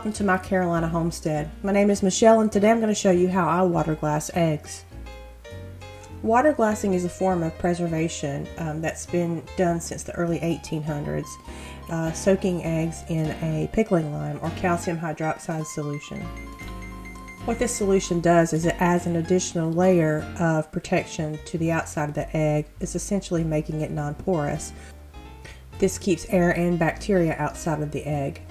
welcome to My Carolina Homestead. My name is Michelle and today I'm going to show you how I water glass eggs. Water glassing is a form of preservation that's been done since the early 1800s, soaking eggs in a pickling lime or calcium hydroxide solution. What this solution does is it adds an additional layer of protection to the outside of the egg. It's essentially making it non-porous. This keeps air and bacteria outside of the egg.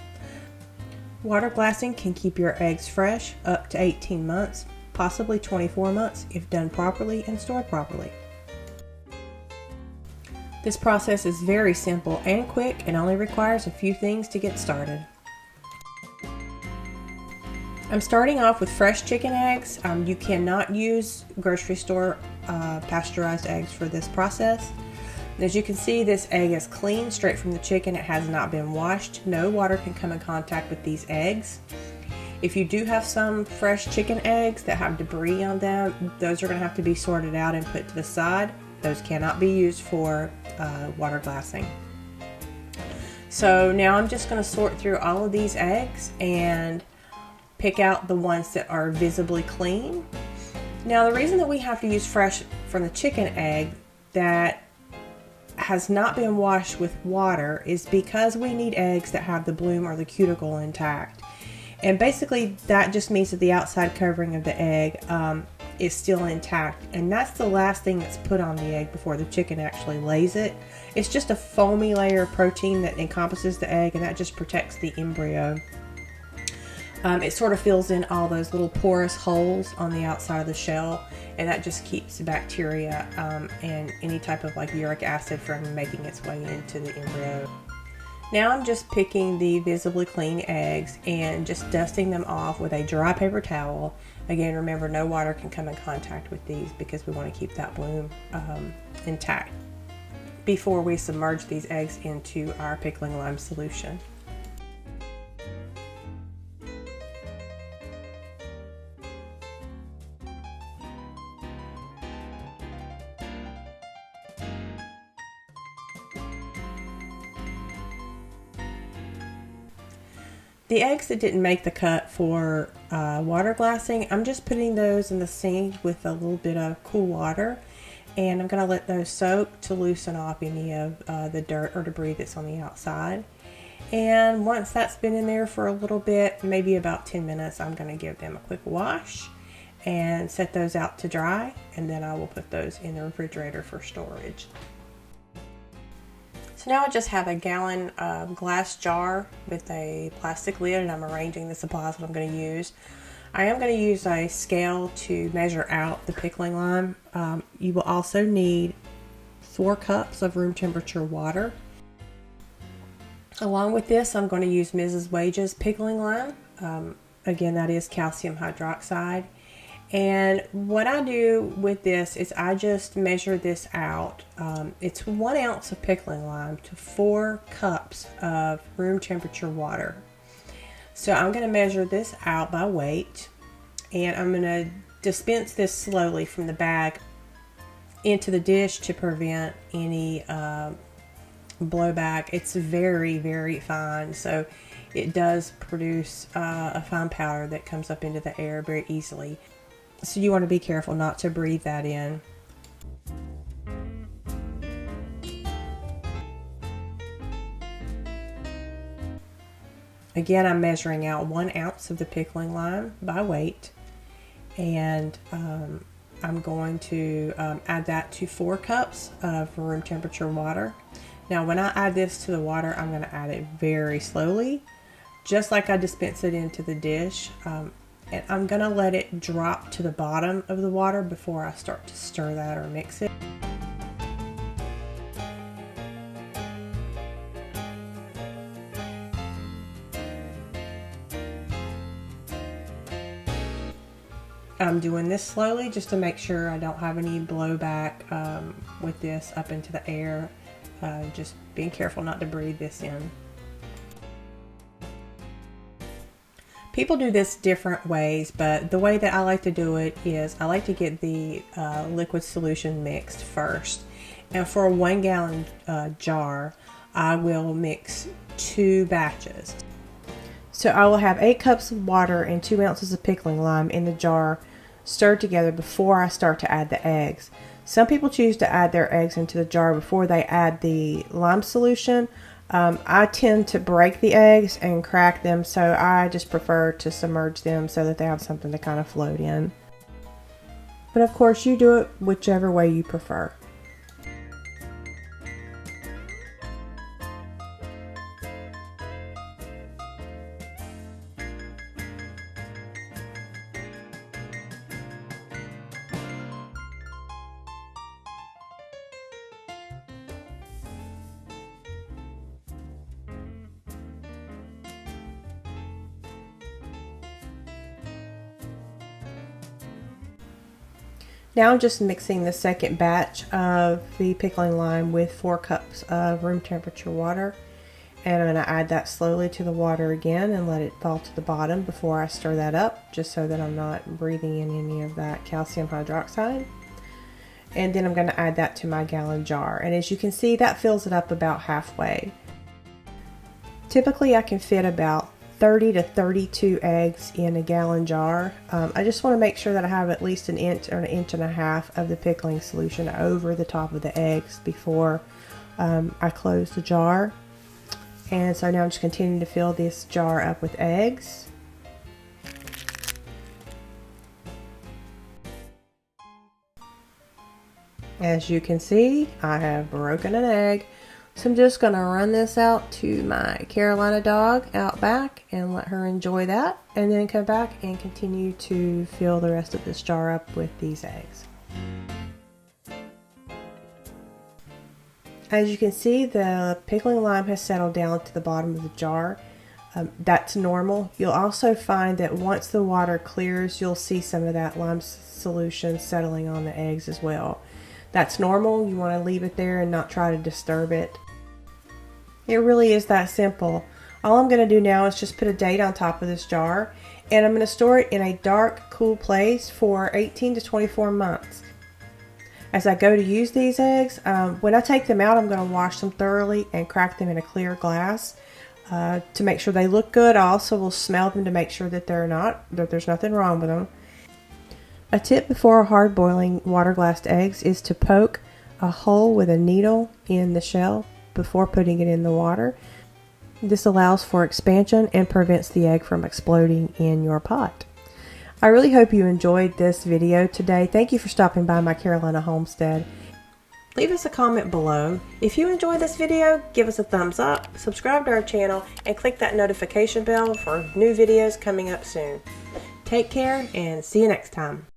Water glassing can keep your eggs fresh up to 18 months, possibly 24 months if done properly and stored properly. This process is very simple and quick and only requires a few things to get started. I'm starting off with fresh chicken eggs. You cannot use grocery store pasteurized eggs for this process. As you can see, this egg is clean straight from the chicken. It has not been washed. No water can come in contact with these eggs. If you do have some fresh chicken eggs that have debris on them, those are going to have to be sorted out and put to the side. Those cannot be used for water glassing. So now I'm just going to sort through all of these eggs and pick out the ones that are visibly clean. Now the reason that we have to use fresh from the chicken egg that has not been washed with water is because we need eggs that have the bloom or the cuticle intact. And basically that just means that the outside covering of the egg is still intact, and that's the last thing that's put on the egg before the chicken actually lays it. It's just a foamy layer of protein that encompasses the egg, and that just protects the embryo. It sort of fills in all those little porous holes on the outside of the shell, and that just keeps bacteria and any type of like uric acid from making its way into the embryo. Now I'm just picking the visibly clean eggs and just dusting them off with a dry paper towel. Again, remember, no water can come in contact with these because we want to keep that bloom intact before we submerge these eggs into our pickling lime solution. The eggs that didn't make the cut for water glassing, I'm just putting those in the sink with a little bit of cool water, and I'm going to let those soak to loosen off any of the dirt or debris that's on the outside. And once that's been in there for a little bit, maybe about 10 minutes, I'm going to give them a quick wash and set those out to dry, and then I will put those in the refrigerator for storage. So now I just have a gallon glass jar with a plastic lid, and I'm arranging the supplies that I'm going to use. I am going to use a scale to measure out the pickling lime. You will also need 4 cups of room temperature water. Along with this, I'm going to use Mrs. Wage's pickling lime. Again, that is calcium hydroxide. And what I do with this is I just measure this out. It's 1 ounce of pickling lime to 4 cups of room temperature water. So I'm going to measure this out by weight, and I'm going to dispense this slowly from the bag into the dish to prevent any blowback. It's very, very fine, so it does produce a fine powder that comes up into the air very easily. So you want to be careful not to breathe that in. Again, I'm measuring out 1 ounce of the pickling lime by weight, and I'm going to add that to 4 cups of room temperature water. Now when I add this to the water, I'm going to add it very slowly, just like I dispense it into the dish. And I'm going to let it drop to the bottom of the water before I start to stir that or mix it. I'm doing this slowly just to make sure I don't have any blowback with this up into the air. Just being careful not to breathe this in. People do this different ways, but the way that I like to do it is I like to get the liquid solution mixed first. And for a 1 gallon jar, I will mix 2 batches. So I will have 8 cups of water and 2 ounces of pickling lime in the jar stirred together before I start to add the eggs. Some people choose to add their eggs into the jar before they add the lime solution. I tend to break the eggs and crack them, so I just prefer to submerge them so that they have something to kind of float in. But of course, you do it whichever way you prefer. Now I'm just mixing the second batch of the pickling lime with 4 cups of room temperature water. And I'm going to add that slowly to the water again and let it fall to the bottom before I stir that up, just so that I'm not breathing in any of that calcium hydroxide. And then I'm going to add that to my gallon jar. And as you can see, that fills it up about halfway. Typically I can fit about 30 to 32 eggs in a gallon jar. I just want to make sure that I have at least an inch or an inch and a half of the pickling solution over the top of the eggs before I close the jar. And so now I'm just continuing to fill this jar up with eggs. As you can see, I have broken an egg. So I'm just going to run this out to my Carolina dog out back and let her enjoy that, and then come back and continue to fill the rest of this jar up with these eggs. As you can see, the pickling lime has settled down to the bottom of the jar. That's normal. You'll also find that once the water clears, you'll see some of that lime solution settling on the eggs as well. That's normal. You want to leave it there and not try to disturb it. It really is that simple. All I'm going to do now is just put a date on top of this jar, and I'm going to store it in a dark, cool place for 18 to 24 months. As I go to use these eggs, when I take them out, I'm going to wash them thoroughly and crack them in a clear glass to make sure they look good. I also will smell them to make sure that there's nothing wrong with them. A tip before hard boiling water glassed eggs is to poke a hole with a needle in the shell before putting it in the water. This allows for expansion and prevents the egg from exploding in your pot. I really hope you enjoyed this video today. Thank you for stopping by My Carolina Homestead. Leave us a comment below. If you enjoyed this video, give us a thumbs up, subscribe to our channel, and click that notification bell for new videos coming up soon. Take care and see you next time.